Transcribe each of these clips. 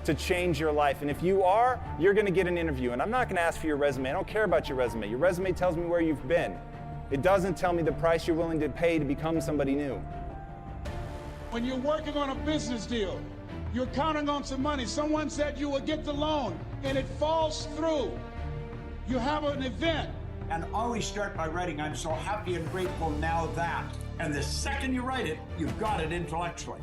to change your life. And if you are, you're going to get an interview. And I'm not going to ask for your resume. I don't care about your resume. Your resume tells me where you've been. It doesn't tell me the price you're willing to pay to become somebody new. When you're working on a business deal, you're counting on some money. Someone said you will get the loan, and it falls through. You have an event. And always start by writing, I'm so happy and grateful now that. And the second you write it, you've got it intellectually.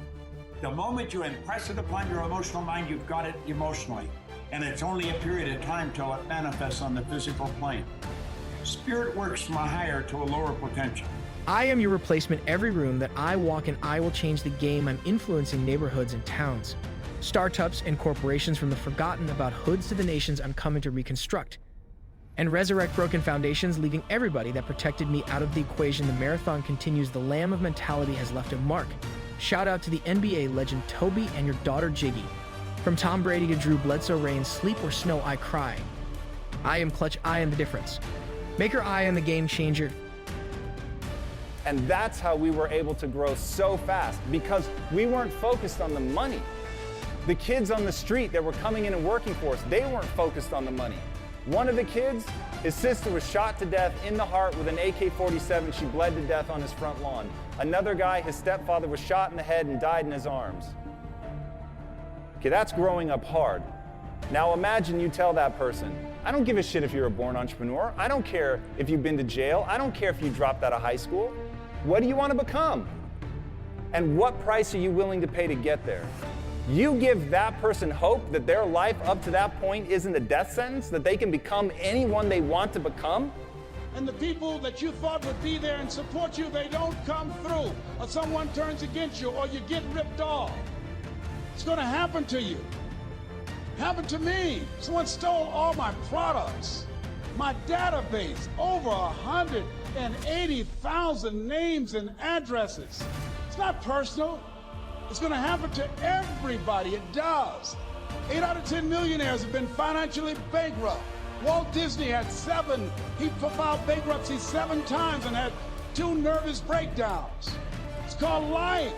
The moment you impress it upon your emotional mind, you've got it emotionally. And it's only a period of time till it manifests on the physical plane. Spirit works from a higher to a lower potential. I am your replacement. Every room that I walk in, I will change the game. I'm influencing neighborhoods and towns. Startups and corporations from the forgotten about hoods to the nations I'm coming to reconstruct and resurrect broken foundations, leaving everybody that protected me out of the equation. The marathon continues. The Lamb of Mentality has left a mark. Shout out to the NBA legend Toby and your daughter Jiggy. From Tom Brady to Drew Bledsoe, rain, sleep or snow, I cry. I am clutch, I am the difference. Maker, I am the game changer. And that's how we were able to grow so fast, because we weren't focused on the money. The kids on the street that were coming in and working for us, they weren't focused on the money. One of the kids, his sister was shot to death in the heart with an AK-47. She bled to death on his front lawn. Another guy, his stepfather, was shot in the head and died in his arms. Okay, that's growing up hard. Now imagine you tell that person, I don't give a shit if you're a born entrepreneur. I don't care if you've been to jail. I don't care if you dropped out of high school. What do you want to become? And what price are you willing to pay to get there? You give that person hope that their life up to that point isn't a death sentence, that they can become anyone they want to become. And the people that you thought would be there and support you, they don't come through. Or someone turns against you, or you get ripped off. It's going to happen to you. Happened to me. Someone stole all my products. My database, over 180,000 names and addresses. It's not personal. It's going to happen to everybody. It does. 8 out of 10 millionaires have been financially bankrupt. Walt Disney had 7. He filed bankruptcy 7 times and had 2 nervous breakdowns. It's called life.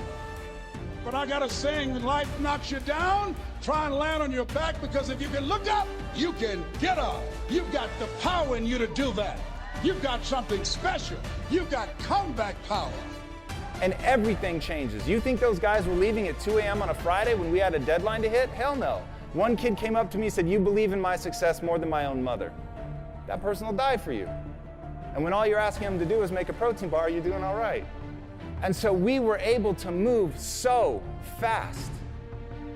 But I got a saying, when life knocks you down, try and land on your back, because if you can look up, you can get up. You've got the power in you to do that. You've got something special. You've got comeback power. And everything changes. You think those guys were leaving at 2 a.m. on a Friday when we had a deadline to hit? Hell no. One kid came up to me and said, you believe in my success more than my own mother. That person will die for you. And when all you're asking them to do is make a protein bar, you're doing all right. And so we were able to move so fast.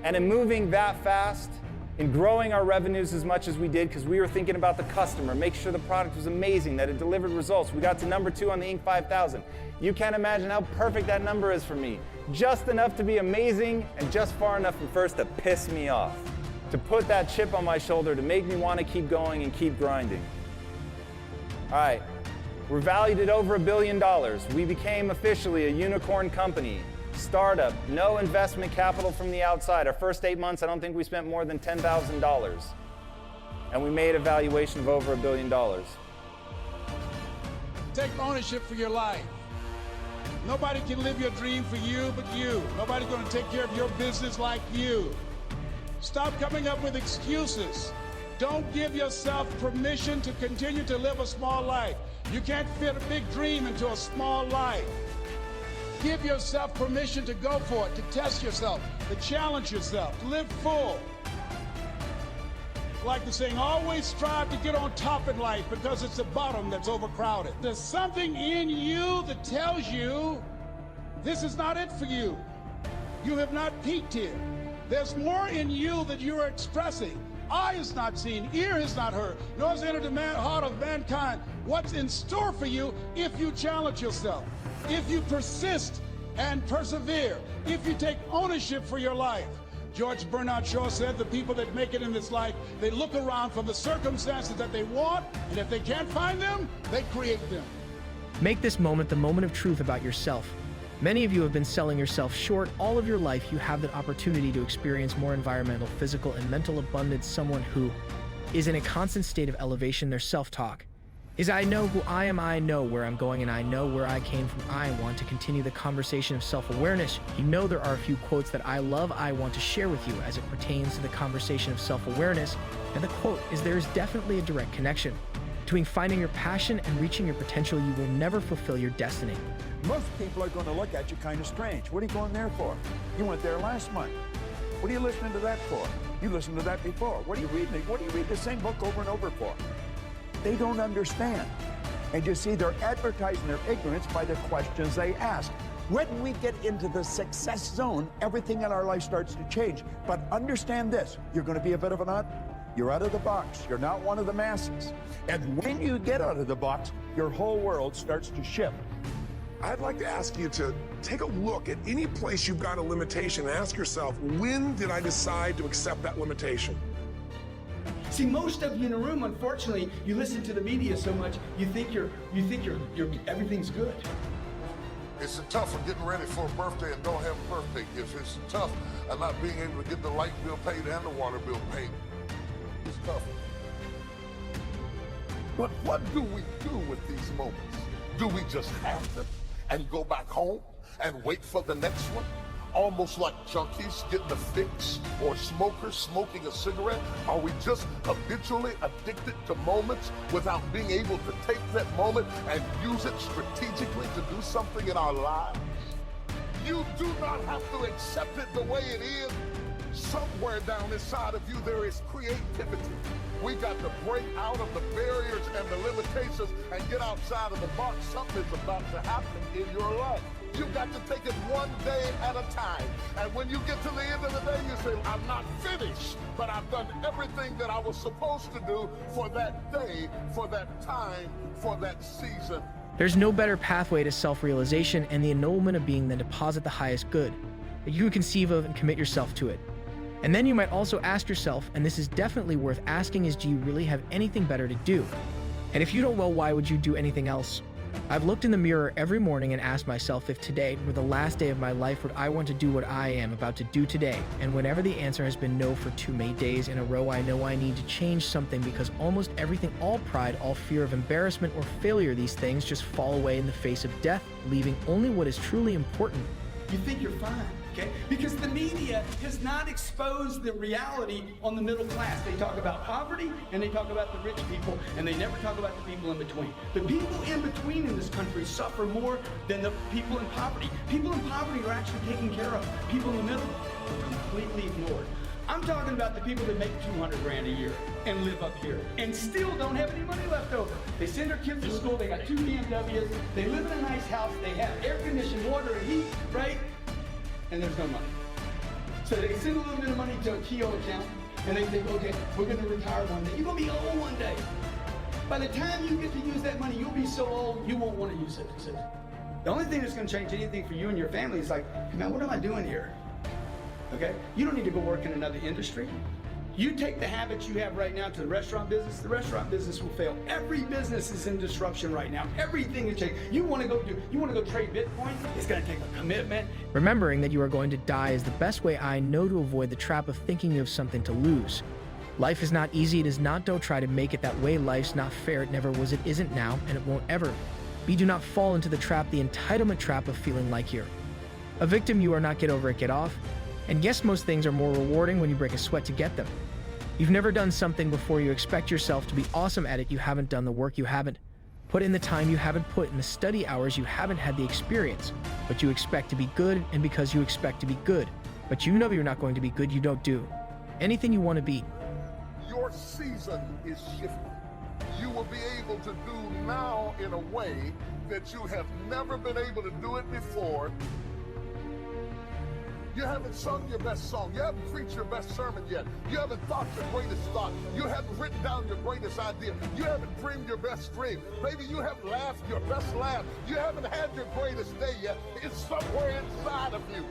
And in moving that fast, in growing our revenues as much as we did, because we were thinking about the customer, make sure the product was amazing, that it delivered results. We got to number 2 on the Inc. 5000. You can't imagine how perfect that number is for me. Just enough to be amazing and just far enough from first to piss me off. To put that chip on my shoulder, to make me want to keep going and keep grinding. All right, we're valued at over $1 billion. We became officially a unicorn company. Startup, no investment capital from the outside. Our first 8 months, I don't think we spent more than $10,000. And we made a valuation of over $1 billion. Take ownership for your life. Nobody can live your dream for you but you. Nobody's going to take care of your business like you. Stop coming up with excuses. Don't give yourself permission to continue to live a small life. You can't fit a big dream into a small life. Give yourself permission to go for it, to test yourself, to challenge yourself, to live full. Like the saying, always strive to get on top in life, because it's the bottom that's overcrowded. There's something in you that tells you this is not it for you. You have not peaked here. There's more in you that you are expressing. Eye has not seen, ear has not heard, nor has entered the heart of mankind what's in store for you if you challenge yourself, if you persist and persevere, if you take ownership for your life. George Bernard Shaw said the people that make it in this life, they look around for the circumstances that they want, and if they can't find them, they create them. Make this moment the moment of truth about yourself. Many of you have been selling yourself short all of your life. You have the opportunity to experience more environmental, physical, and mental abundance. Someone who is in a constant state of elevation, their self-talk is I know who I am, I know where I'm going, and I know where I came from. I want to continue the conversation of self-awareness. You know there are a few quotes that I love I want to share with you as it pertains to the conversation of self-awareness, and the quote is, there is definitely a direct connection between finding your passion and reaching your potential. You will never fulfill your destiny. Most people are going to look at you kind of strange. What are you going there for? You went there last month. What are you listening to that for? You listened to that before. What are you reading? What do you read the same book over and over for? They don't understand. And you see, they're advertising their ignorance by the questions they ask. When we get into the success zone, everything in our life starts to change. But understand this, you're going to be a bit of a nut. You're out of the box. You're not one of the masses. And when you get out of the box, your whole world starts to shift. I'd like to ask you to take a look at any place you've got a limitation and ask yourself, when did I decide to accept that limitation? See, most of you in the room, unfortunately, you listen to the media so much, you think everything's good. It's tough for getting ready for a birthday and don't have a birthday gift. It's tough of not being able to get the light bill paid and the water bill paid. It's tough. But what do we do with these moments? Do we just have them and go back home and wait for the next one? Almost like junkies getting a fix or smokers smoking a cigarette? Are we just habitually addicted to moments without being able to take that moment and use it strategically to do something in our lives? You do not have to accept it the way it is. Somewhere down inside of you there is creativity. We got to break out of the barriers and the limitations and get outside of the box. Something is about to happen in your life. You've got to take it one day at a time. And when you get to the end of the day, you say, I'm not finished, but I've done everything that I was supposed to do for that day, for that time, for that season. There's no better pathway to self-realization and the ennoblement of being than to posit the highest good that you can conceive of and commit yourself to it. And then you might also ask yourself, and this is definitely worth asking, is do you really have anything better to do? And if you don't, well, why would you do anything else? I've looked in the mirror every morning and asked myself, if today were the last day of my life, would I want to do what I am about to do today? And whenever the answer has been no for too many days in a row, I know I need to change something, because almost everything, all pride, all fear of embarrassment or failure, these things just fall away in the face of death, leaving only what is truly important. You think you're fine, okay? Because the media has not exposed the reality on the middle class. They talk about poverty and they talk about the rich people, and they never talk about the people in between. The people in between in this country suffer more than the people in poverty. People in poverty are actually taken care of. People in the middle are completely ignored. I'm talking about the people that make 200 grand a year and live up here and still don't have any money left over. They send their kids to school, they got 2 BMWs, they live in a nice house, they have air conditioned water and heat, right? And there's no money. So they send a little bit of money to a Keogh account and they think, okay, we're gonna retire one day. You're gonna be old one day. By the time you get to use that money, you'll be so old, you won't wanna use it. The only thing that's gonna change anything for you and your family is like, man, what am I doing here? Okay? You don't need to go work in another industry. You take the habits you have right now to the restaurant business will fail. Every business is in disruption right now. Everything is changing. You want to go trade Bitcoin? It's going to take a commitment. Remembering that you are going to die is the best way I know to avoid the trap of thinking you have something to lose. Life is not easy. It is not. Don't try to make it that way. Life's not fair. It never was. It isn't now, and it won't ever be. Do not fall into the trap, the entitlement trap of feeling like you're a victim. You are not. Get over it. Get off. And yes, most things are more rewarding when you break a sweat to get them. You've never done something before. You expect yourself to be awesome at it. You haven't done the work. You haven't put in the time. You haven't put in the study hours. You haven't had the experience. But you expect to be good, and because you expect to be good, but you know you're not going to be good, you don't do anything you want to be. Your season is shifting. You will be able to do now in a way that you have never been able to do it before. You haven't sung your best song. You haven't preached your best sermon yet. You haven't thought your greatest thought. You haven't written down your greatest idea. You haven't dreamed your best dream. Maybe you haven't laughed your best laugh. You haven't had your greatest day yet. It's somewhere inside of you.